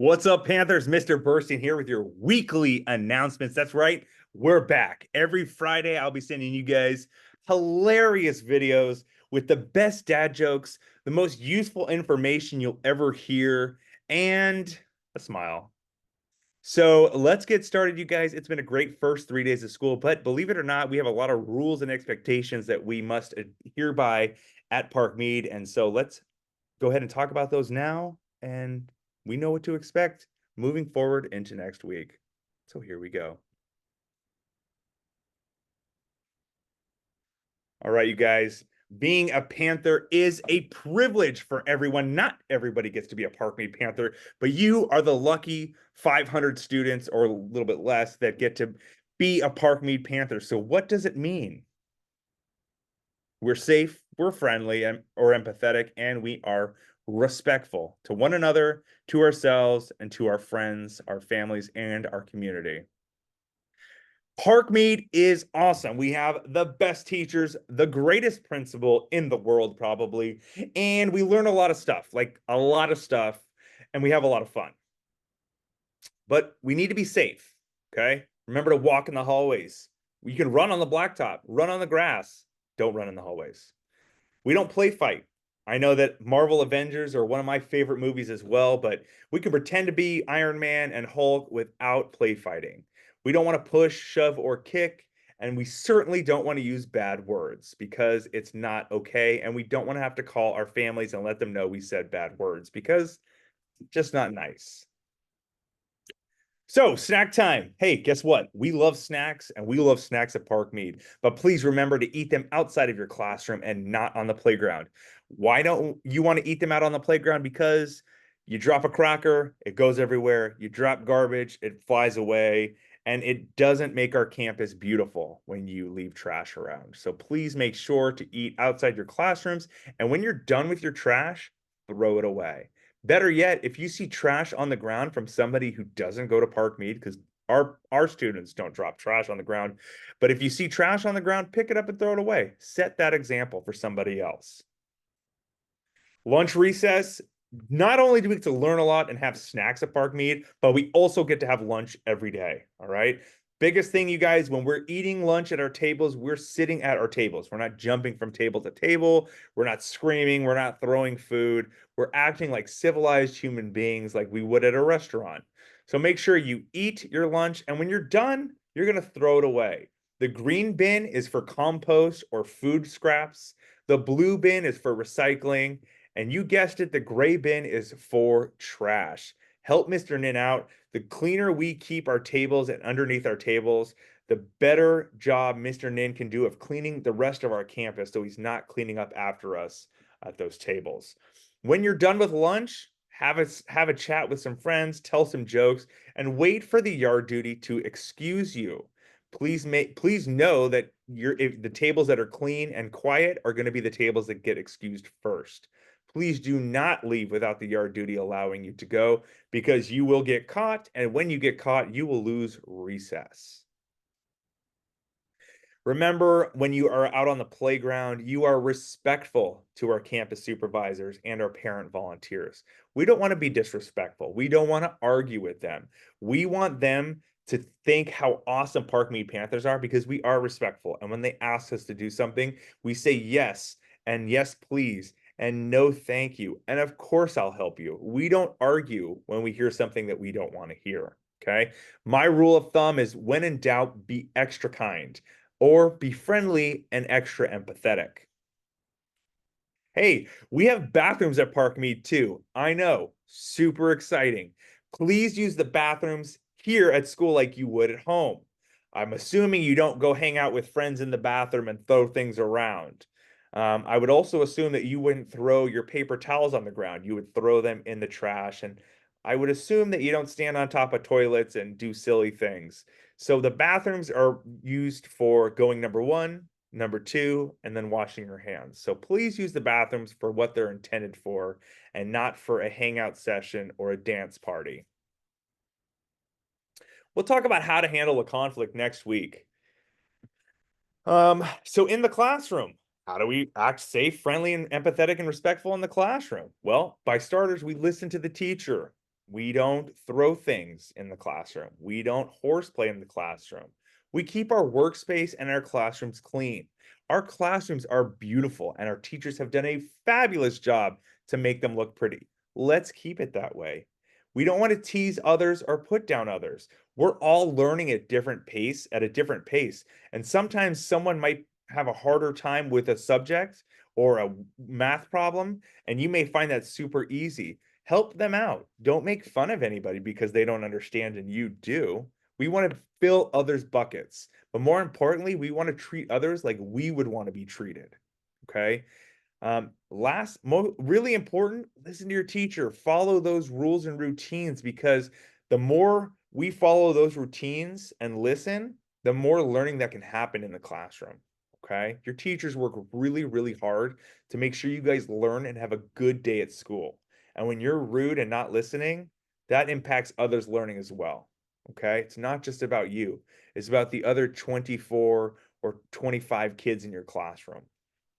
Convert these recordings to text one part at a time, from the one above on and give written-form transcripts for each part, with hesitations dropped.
What's up, Panthers? Mr. Burstein here with your weekly announcements. That's right, we're back. Every Friday, I'll be sending you guys hilarious videos with the best dad jokes, the most useful information you'll ever hear, and a smile. So let's get started, you guys. It's been a great first 3 days of school, but believe it or not, we have a lot of rules and expectations that we must adhere by at Park Mead. And so let's go ahead and talk about those now. And we know what to expect moving forward into next week. So here we go. All right, you guys. Being a Panther is a privilege for everyone. Not everybody gets to be a Park Mead Panther, but you are the lucky 500 students or a little bit less that get to be a Park Mead Panther. So what does it mean? We're safe, we're friendly or empathetic, and we are respectful to one another, to ourselves, and to our friends, our families, and our community. Park Mead is awesome. We have the best teachers, the greatest principal in the world, probably, and we learn a lot of stuff, like a lot of stuff, and we have a lot of fun. But we need to be safe, okay? Remember to walk in the hallways. You can run on the blacktop, run on the grass. Don't run in the hallways. We don't play fight. I know that Marvel Avengers are one of my favorite movies as well, but we can pretend to be Iron Man and Hulk without play fighting. We don't want to push, shove, or kick, and we certainly don't want to use bad words because it's not okay, and we don't want to have to call our families and let them know we said bad words because it's just not nice. So, snack time. Hey, guess what? We love snacks and we love snacks at Park Mead, but please remember to eat them outside of your classroom and not on the playground. Why don't you want to eat them out on the playground? Because you drop a cracker, it goes everywhere. You drop garbage, it flies away, and it doesn't make our campus beautiful when you leave trash around. So please make sure to eat outside your classrooms, and when you're done with your trash, throw it away. Better yet, if you see trash on the ground from somebody who doesn't go to Park Mead, because our students don't drop trash on the ground, but if you see trash on the ground, pick it up and throw it away. Set that example for somebody else. Lunch recess. Not only do we get to learn a lot and have snacks at Park Mead, but we also get to have lunch every day. All right. Biggest thing, you guys, when we're eating lunch at our tables, we're sitting at our tables. We're not jumping from table to table. We're not screaming. We're not throwing food. We're acting like civilized human beings like we would at a restaurant. So make sure you eat your lunch. And when you're done, you're going to throw it away. The green bin is for compost or food scraps. The blue bin is for recycling. And you guessed it, the gray bin is for trash. Help Mr. Nin out. The cleaner we keep our tables and underneath our tables, the better job Mr. Nin can do of cleaning the rest of our campus so he's not cleaning up after us at those tables. When you're done with lunch, have a chat with some friends, tell some jokes, and wait for the yard duty to excuse you. Please know that if the tables that are clean and quiet are going to be the tables that get excused first. Please do not leave without the yard duty allowing you to go because you will get caught. And when you get caught, you will lose recess. Remember, when you are out on the playground, you are respectful to our campus supervisors and our parent volunteers. We don't want to be disrespectful. We don't want to argue with them. We want them to think how awesome Park Mead Panthers are because we are respectful. And when they ask us to do something, we say yes and yes, please and no thank you. And of course, I'll help you. We don't argue when we hear something that we don't want to hear. Okay. My rule of thumb is when in doubt, be extra kind or be friendly and extra empathetic. Hey, we have bathrooms at Park Mead too. I know, super exciting. Please use the bathrooms here at school like you would at home. I'm assuming you don't go hang out with friends in the bathroom and throw things around. I would also assume that you wouldn't throw your paper towels on the ground. You would throw them in the trash. And I would assume that you don't stand on top of toilets and do silly things. So the bathrooms are used for going number one, number two, and then washing your hands. So please use the bathrooms for what they're intended for and not for a hangout session or a dance party. We'll talk about how to handle a conflict next week. So in the classroom, how do we act safe, friendly, and empathetic and respectful in the classroom? Well, by starters, we listen to the teacher. We don't throw things in the classroom. We don't horseplay in the classroom. We keep our workspace and our classrooms clean. Our classrooms are beautiful, and our teachers have done a fabulous job to make them look pretty. Let's keep it that way. We don't want to tease others or put down others. We're all learning at a different pace. And sometimes someone might have a harder time with a subject or a math problem, and you may find that super easy. Help them out. Don't make fun of anybody because they don't understand and you do. We want to fill others' buckets, but more importantly, we want to treat others like we would want to be treated. Okay. Really important, listen to your teacher. Follow those rules and routines, because the more we follow those routines and listen, the more learning that can happen in the classroom. Okay. Your teachers work really, really hard to make sure you guys learn and have a good day at school. And when you're rude and not listening, that impacts others' learning as well. Okay. It's not just about you, it's about the other 24 or 25 kids in your classroom.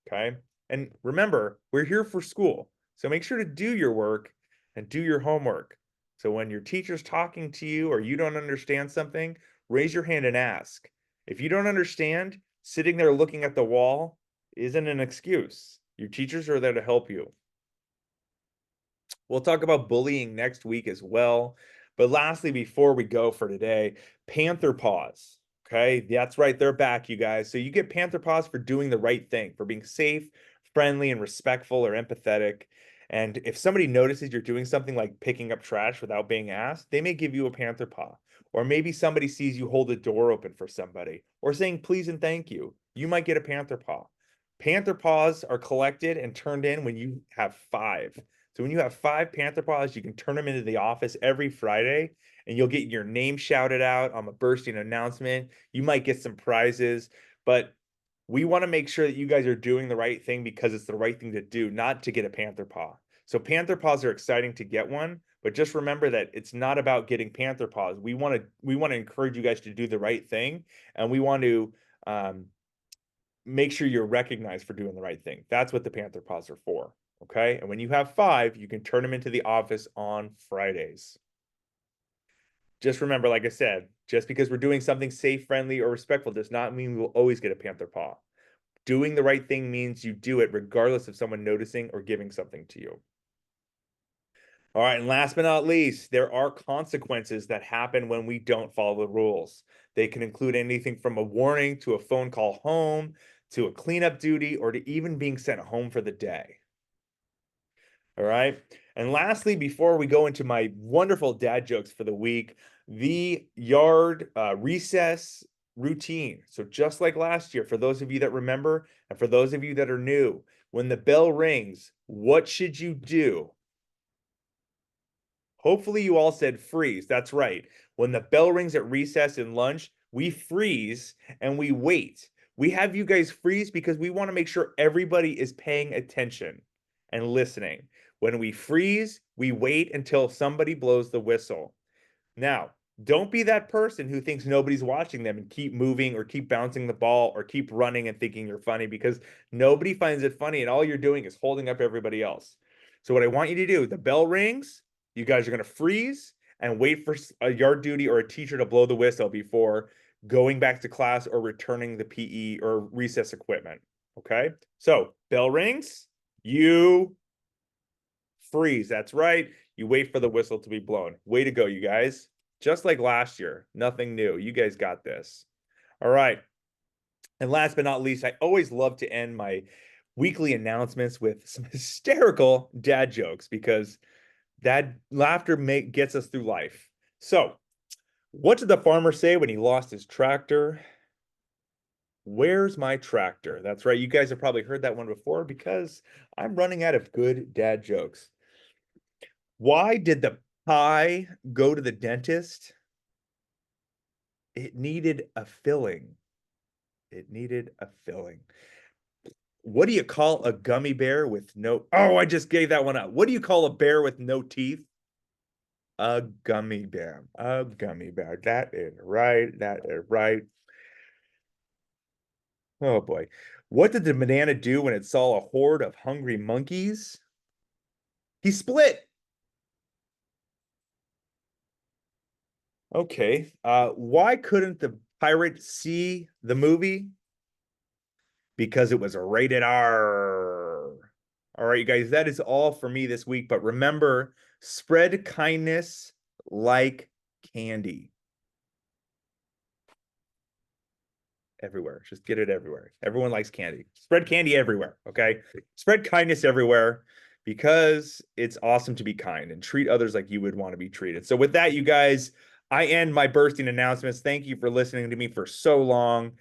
Okay. And remember, we're here for school. So make sure to do your work and do your homework. So when your teacher's talking to you or you don't understand something, raise your hand and ask. If you don't understand, sitting there looking at the wall isn't an excuse. Your teachers are there to help you. We'll talk about bullying next week as well. But lastly, before we go for today, Panther Paws. Okay, that's right, they're back, you guys. So you get Panther Paws for doing the right thing, for being safe, friendly, and respectful or empathetic. And if somebody notices you're doing something like picking up trash without being asked, they may give you a Panther Paw. Or maybe somebody sees you hold a door open for somebody, or saying please and thank you. You might get a Panther Paw. Panther Paws are collected and turned in when you have 5. So when you have 5 Panther Paws, you can turn them into the office every Friday, and you'll get your name shouted out on a Burstein announcement. You might get some prizes, but we want to make sure that you guys are doing the right thing because it's the right thing to do, not to get a Panther Paw. So Panther Paws are exciting to get one, but just remember that it's not about getting Panther Paws. We want to encourage you guys to do the right thing, and we want to make sure you're recognized for doing the right thing. That's what the Panther Paws are for. Okay. And when you have 5, you can turn them into the office on Fridays. Just remember, like I said, just because we're doing something safe, friendly, or respectful does not mean we'll always get a Panther Paw. Doing the right thing means you do it regardless of someone noticing or giving something to you. All right, and last but not least, there are consequences that happen when we don't follow the rules. They can include anything from a warning to a phone call home, to a cleanup duty, or to even being sent home for the day. All right. And lastly, before we go into my wonderful dad jokes for the week, the yard recess routine. So just like last year, for those of you that remember, and for those of you that are new, when the bell rings, what should you do? Hopefully you all said freeze. That's right. When the bell rings at recess and lunch, we freeze and we wait. We have you guys freeze because we want to make sure everybody is paying attention and listening. When we freeze, we wait until somebody blows the whistle. Now, don't be that person who thinks nobody's watching them and keep moving or keep bouncing the ball or keep running and thinking you're funny, because nobody finds it funny and all you're doing is holding up everybody else. So what I want you to do, the bell rings, you guys are going to freeze and wait for a yard duty or a teacher to blow the whistle before going back to class or returning the PE or recess equipment. Okay? So, bell rings, you freeze. That's right. You wait for the whistle to be blown. Way to go, you guys. Just like last year, nothing new. You guys got this. All right. And last but not least, I always love to end my weekly announcements with some hysterical dad jokes, because that laughter gets us through life. So, what did the farmer say when he lost his tractor? Where's my tractor? That's right. You guys have probably heard that one before, because I'm running out of good dad jokes. Why did the pie go to the dentist? It needed a filling. It needed a filling. What do you call a gummy bear with no... Oh, I just gave that one up. What do you call a bear with no teeth? A gummy bear. A gummy bear. That is right. That is right. Oh boy. What did the banana do when it saw a horde of hungry monkeys? He split. Okay. Why couldn't the pirate see the movie? Because it was rated R. All right, you guys, that is all for me this week. But remember, spread kindness like candy everywhere. Just get it everywhere. Everyone likes candy. Spread candy everywhere. Okay. Spread kindness everywhere because it's awesome to be kind and treat others like you would want to be treated. So, with that, you guys, I end my bursting announcements. Thank you for listening to me for so long.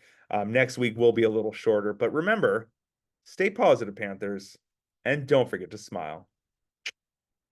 Next week will be a little shorter, but remember, stay positive, Panthers, and don't forget to smile.